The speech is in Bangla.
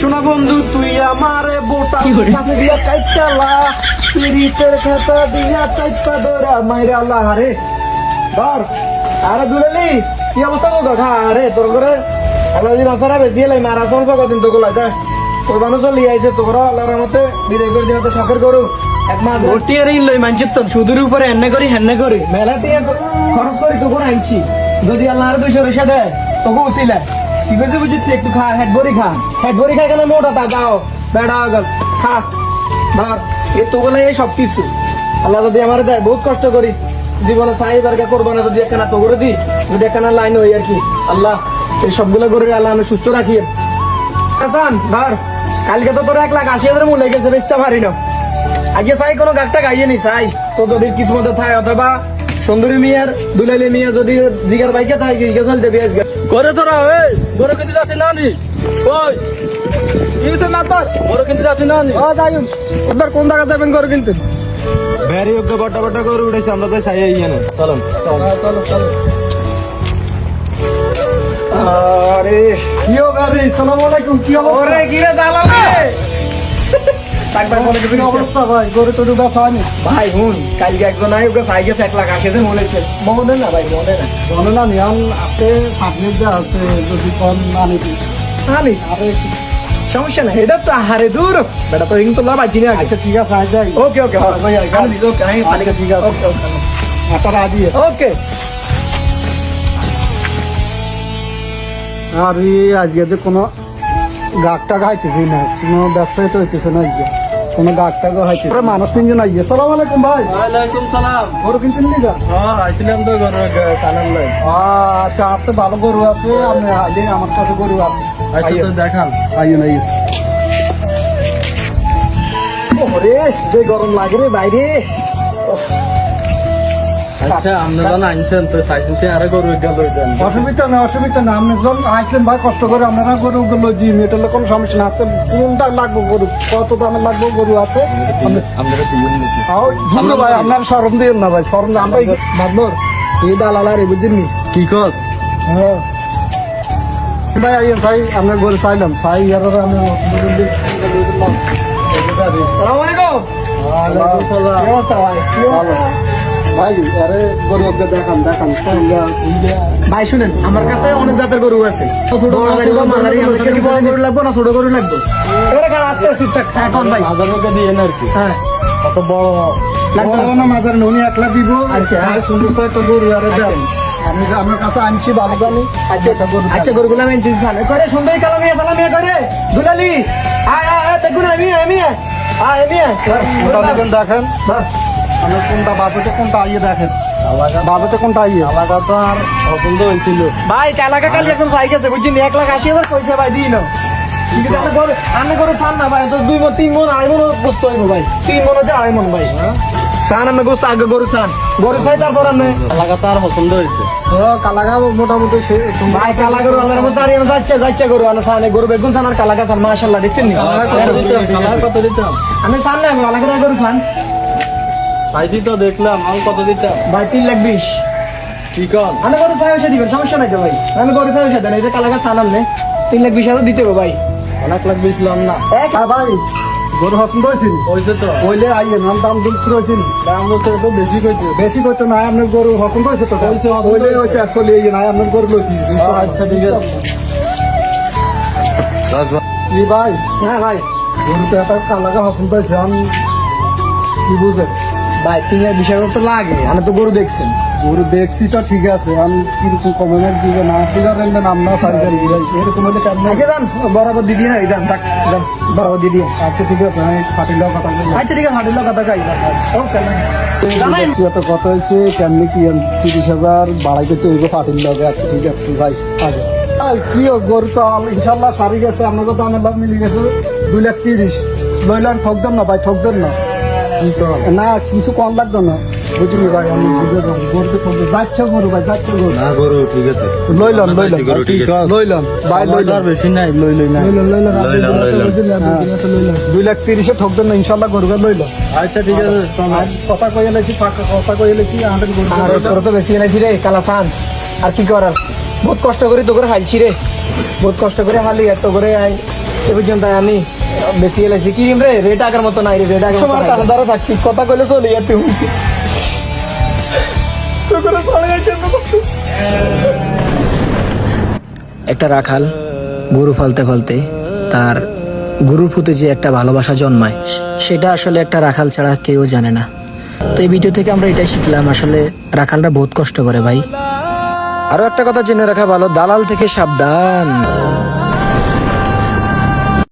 শোনা বন্ধু তুই আমারে বোটা কাছে দিয়া কাইটালা পিরিতের খাতা দিয়া চাইপা ধরা মাইরালা আরে ধর আরে দুলালি কি অবস্থা গো খা আরে তোর করে আলাদি মাছরা বেশি এলাই মারা চলবো কদিন তো গোলাই দেখ কোরবানো চলি আইছে তোরা আল্লাহর রহমতে বিদায় করে দিও তো শখের করু এক মাস ভর্তি আর ইল্লাই মানছিস তো সুদের উপরে হেন্নে করি মেলা টিয়া খরচ করি তোকে আনছি যদি আল্লাহ আর 200 রেশা দেয় তোকে উচিলা ঠিক আছে বুঝিস একটু খা হেড ভরি খাই কেন মোটা তা যাও বেড়া গেল খা ধর এ তো বলে এই সব কিছু আল্লাহ যদি আমার দেয় বহুত কষ্ট করি জীবনে সাহেব আর করবো না যদি একখানা তো করে দিই যদি একখানা লাইন হই আর কি আল্লাহ এই সবগুলো করে আল্লাহ আমি সুস্থ রাখি হাসান ধর কালকে তো তোর 1,80,000 মূল্য গেছে বেচতে পারি না আগে চাই কোনো গাছটা গাইয়ে নি চাই তো যদি কিসমতে থাকে অথবা সুন্দরী মিয়ার দুলালি মিয়া যদি জিগার বাইকে থাকে কি চলছে বিয়াজ করে তোরা ওই গরু কিনতে যাচ্ছি না নি ওই কিন্তু না তোর গরু কিনতে যাচ্ছি না নি ও যাই ওদের কোন জায়গা যাবেন গরু কিনতে ভেরি যোগ্য বটা গরু উঠেছে আমরা তো চাই ইয়ে চলো চলো আরে কিও গাড়ি আসসালামু আলাইকুম কি অবস্থা ওরে কি রে দালালে অবস্থা ভাই গরু তো ডুবা সানি ভাই হুন কালকে একজন আই ওকে সাই গেছে 1,80,000 মনেছে মনে না ভাই মনে না নিয়ম আপনি ফাটলে যা আছে যদি কম আনিস আরে সমস্যা না এটা তো আহারে দূর বেটা তো কিন্তু লাভ আছে না আচ্ছা ঠিক আছে আই যাই ওকে ভাই গাড়ি দিও ওকে আচ্ছা ঠিক আছে ওকে আপনারা দিয়ে ওকে আর আজকে যে কোনো গাছটা খাইতেছি না কোনো ব্যবসায় তো হইতেছে না আজকে কোনো গাছটা খাইতেছে মানুষ 3 জন আইয়ে সালাম আলাইকুম ভাই ওয়ালাইকুম সালাম গরু কিনতে নিয়ে হ্যাঁ আইছিলাম তো গরু কানাল লাই আচ্ছা আপনার ভালো গরু আছে আপনি আইলে আমার কাছে গরু আছে আচ্ছা তো দেখান আইয়ে নাই ওরে যে গরম লাগে রে বাইরে আচ্ছা আপনারা আনছেন তো সাইকেল আরে গরু গেল অসুবিধা না আপনি যখন আইসেন ভাই কষ্ট করে আপনারা গরু গুলো দিন এটা কোনো সমস্যা না কোনটা লাগবে গরু কত দামের লাগবে গরু আছে আপনারা দিবেন নাকি ভাই আপনার সরম দিন না ভাই সরম আমরা মাদমর এই দালালা রে বুঝিনি কি কস হ্যাঁ ভাই আইয়েন ভাই আপনার গরু চাইলাম চাই আর আমি সালাম আলাইকুম ওয়ালাইকুম সালাম কি অবস্থা ভাই কি অবস্থা ভাই আরে গরুকে দেখান ভাই শুনেন আমার কাছে অনেক জাতের গরু আছে ছোট গরু লাগবে না ছোট গরু লাগবে এবারে কার আসতে ঠিকঠাক এখন ভাই হাজার টাকা দিয়ে আর কি হ্যাঁ কত বড় লাগবে না মাজার উনি 1,00,000 দিব আচ্ছা। সুন্দর তো গরু আরে দেন আমি আমার কাছে আনছি ভালো জানি আচ্ছা গরুগুলো আমি চিজ খান করে সুন্দরী কালামিয়া সালামিয়া করে দুলালি আয় দেখুন আমি দেখেন আমি কোনটা বাজেটে কোনটা আইয়ে দেখেন বাজেটে কোনটা আইয়ে আলাদা তো আর পছন্দ হয়েছিল ভাই কালাকা কালি এখন সাই গেছে বুঝছেন 1,80,000 পয়সা ভাই দিই না ঠিক আছে আমি গরু সান না ভাই তো 2 মন 3 মন 2.5 মন গোস্ত হইব ভাই 3 মন হচ্ছে 2.5 মন ভাই সান আমি গোস্ত আগে গরু সাই তারপর আমি এলাকা তো আর পছন্দ হয়েছে কালাগা মোটামুটি ভাই কালা গরু আল্লাহর মতো আর যাচ্ছে গরু আনা সানে গরু বেগুন সান আর কালাকা সান মাশাআল্লাহ দেখছেন নি কত দিতাম আমি সান না আমি কালাকা গরু সান পাইছি তো দেখলাম আমি কত দিতাম ভাই 3,20,000 ঠিক আছে আমি গরু সাই হইছে দিবেন সমস্যা নাই তো ভাই আমি গরু সাই হইছে দেন এই যে কালাকা সান আনলে 3,20,000 দিতে হবে ভাই 1,00,000 বেচলাম না ভাই গরু পছন্দ হয়েছিল হয়েছে তো ওইলে আইয়ে নাম দাম দিন শুরু হয়েছিল দাম তো একটু বেশি কইছে বেশি করতে নাই আপনার গরু পছন্দ হয়েছে তো হয়েছে, পছন্দ ওইলে হয়েছে। হয়েছে আসলে এই নাই আপনার গরু লইছি আচ্ছা ঠিক আছে কি ভাই হ্যাঁ ভাই গরু তো একটা কালাগা পছন্দ হয়েছে আমি কি বুঝেন ভাই 3,20,000 তো লাগে আমি তো গরু দেখছেন গরু দেখছি তো ঠিক আছে আমি কিছু কমে দিবে না ফিগার এনে নাম না সাইডারি এরকম হলে কেমন আচ্ছা যান বরাবর দিয়ে দিয়ে যান যান বরাবর দিয়ে দিয়ে আচ্ছা ঠিক আছে আমি ফাটিলাও কথা বলি আচ্ছা ঠিক আছে হাটিল কথা কাই ওকে জানাই এত কথা হয়েছে কেমনি কি 30,000 বাড়াইতে তো হইব ফাটিল লগে আচ্ছা ঠিক আছে যাই আগে কি গরু তো ইনশাল্লাহ সারি গেছে আপনার কথা আমার লাভ মিলে গেছে 2,30,000 লইলাম ঠকদেন না ভাই ঠকদেন না না কিছু কম লাগতো না বুঝলি ভাই আমি গরুতে ঠকতে যাচ্ছে গরু ভাই যাচ্ছে গরু না গরু ঠিক আছে লইলাম গরু ঠিক আছে লইলাম ভাই লইলাম বেশি নাই লই না লইলাম 2,30,000 ঠকদেন না ইনশাল্লাহ গরু লইলাম আচ্ছা ঠিক আছে কথা কয়ে লেছি কথা কয়ে লেছি আমাদের গরু আর তোর তো বেশি এলাইছি রে কালাসান আর কি করার বহুত কষ্ট করে তো করে হাইছি রে বহুত কষ্ট করে হালি এত করে এ পর্যন্ত আনি বেশি গেলেছি কি রে রেট আগের মতো নাই রে রেট আগের মতো কাছে ধরে থাকি কথা কইলে চলে যা তুমি তো করে চলে যা কেন একটা রাখাল গরু ফালতে ফালতে তার গরুর প্রতি যে একটা ভালোবাসা জন্মায় সেটা আসলে একটা রাখাল ছাড়া কেউ জানে না। তো এই ভিডিও থেকে আমরা এটাই শিখলাম, আসলে রাখালরা বহুত কষ্ট করে ভাই। আরো একটা কথা জেনে রাখা ভালো, দালাল থেকে সাবধান।